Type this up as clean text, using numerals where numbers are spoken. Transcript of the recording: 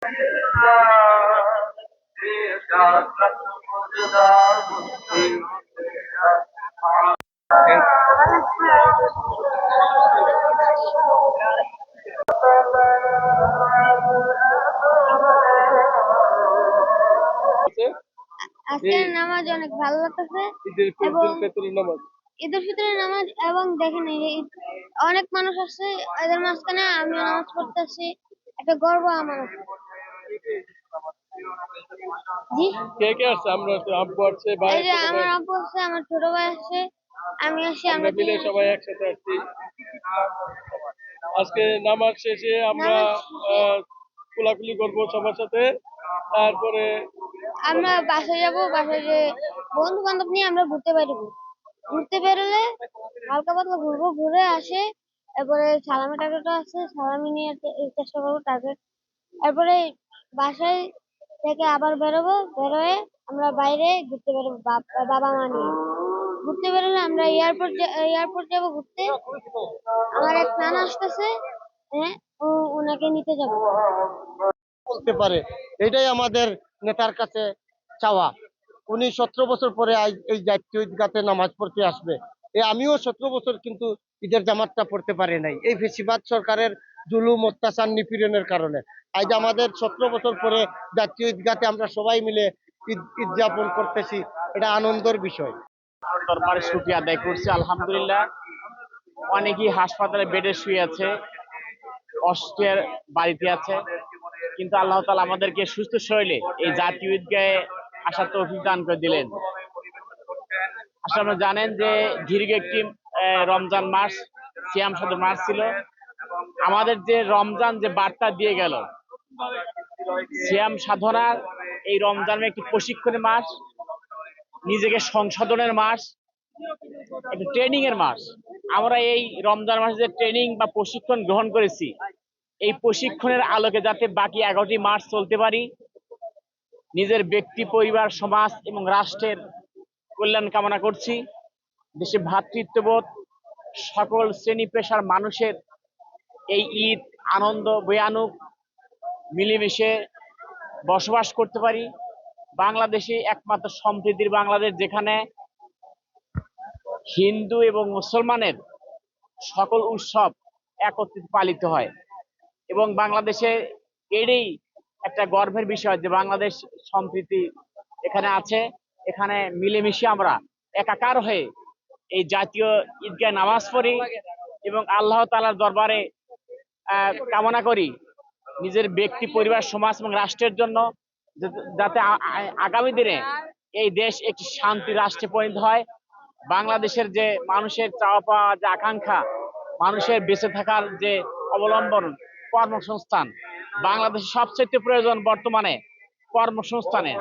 আজকের নামাজ অনেক ভালো লাগতেছে এবং ঈদুল ফিতরের নামাজ এবং দেখেন অনেক মানুষ আসছে, এদের মাঝখানে আমি নামাজ পড়তেছি, একটা গর্ব আমার আছে। জি, কে কে আসছে? আমরা আব্বু আসছে, ভাই এই যে আসছে, আমার আব্বু আছে, আমার ছোট ভাই আছে, আমি আসি, আমরা মিলে সবাই একসাথে আসছি। আজকে নামাজ শেষে আমরা নামাজ শেষে কোলাকুলি করবো সবার সাথে, তারপরে আমরা বাসায় যাবো, বাসায় যে বন্ধু বান্ধব নিয়ে আমরা ঘুরতে বেরোবো। ঘুরতে বেরোলে হালকা পাতলা ঘুরবো, ঘুরে আসে এরপরে সালামি টার্গেট আছে, সালামি নিয়ে চেষ্টা করবো টার্গেট। এরপরে বাসায় থেকে আবার বেরোবো, বেরোয় আমরা বাইরে ঘুরতে বেরোবো বাবা মা নিয়ে। ঘুরতে বেরোলে আমরা এয়ারপোর্ট যাবো ঘুরতে। আমার এক নানা আসতেছে, হ্যাঁ, ওনাকে নিতে যাবো। বলতে পারে, এটাই আমাদের নেতার কাছে চাওয়া। উনি 17 বছর পরে এই জাতীয় ঈদগাতে নামাজ পড়তে আসবে। আমিও 17 বছর কিন্তু ঈদের জামাতটা পড়তে পারি নাই, এই ফেসিবাদ সরকারের জুলুম অত্যাচার নিপীড়নের কারণে। আজ আমাদের 17 বছর পরে জাতীয় ঈদগাতে আমরা সবাই মিলে ঈদ যাপন করতেছি, এটা আনন্দের বিষয়। দরবারে শুকরিয়া আদায় করছি। আলহামদুলিল্লাহ, অনেকেই হাসপাতালে বেডে শুয়ে আছে, অসুস্থের বাড়িতে আছে, কিন্তু আল্লাহ তাআলা আমাদেরকে সুস্থ শরীরে এই জাতীয় ঈদগাহে আসার তৌফিক দান করে দিলেন। আসলে আপনারা জানেন যে দীর্ঘ একটি রমজান মাস, সিয়াম সাধু মাস ছিল। আমাদের যে রমজান যে বার্তা দিয়ে গেল, সিয়াম সাধনার এই রমজান একটি প্রশিক্ষণের মাস, নিজেকে সংশোধনের মাস, একটা ট্রেনিং এর মাস। আমরা এই রমজান মাসে যে ট্রেনিং বা প্রশিক্ষণ গ্রহণ করেছি, এই প্রশিক্ষণের আলোকে যাতে বাকি 11টি মাস চলতে পারি, নিজের ব্যক্তি, পরিবার, সমাজ এবং রাষ্ট্রের কল্যাণ কামনা করছি। দেশে ভ্রাতৃত্ববোধ, সকল শ্রেণী পেশার মানুষের এই ঈদ আনন্দ বয়ে আনুক, মিলেমিশে বসবাস করতে পারি। বাংলাদেশে একমাত্র সম্প্রীতির বাংলাদেশ, যেখানে হিন্দু এবং মুসলমানের সকল উৎসব একত্রিত পালিত হয়। এবং বাংলাদেশে এরই একটা গর্বের বিষয় যে বাংলাদেশ সম্প্রীতি এখানে আছে। এখানে মিলেমিশে আমরা একাকার হয়ে এই জাতীয় ঈদগাহ নামাজ পড়ি এবং আল্লাহ তাআলার দরবারে কামনা করি নিজের ব্যক্তি, পরিবার, সমাজ এবং রাষ্ট্রের জন্য, যাতে আগামী দিনে এই দেশ একটি শান্তি রাষ্ট্রে পরিণত হয়। বাংলাদেশের যে মানুষের চাওয়া পাওয়া, যে আকাঙ্ক্ষা, মানুষের বেঁচে থাকার যে অবলম্বন, কর্মসংস্থান, বাংলাদেশের সবচেয়ে প্রয়োজন বর্তমানে কর্মসংস্থানের।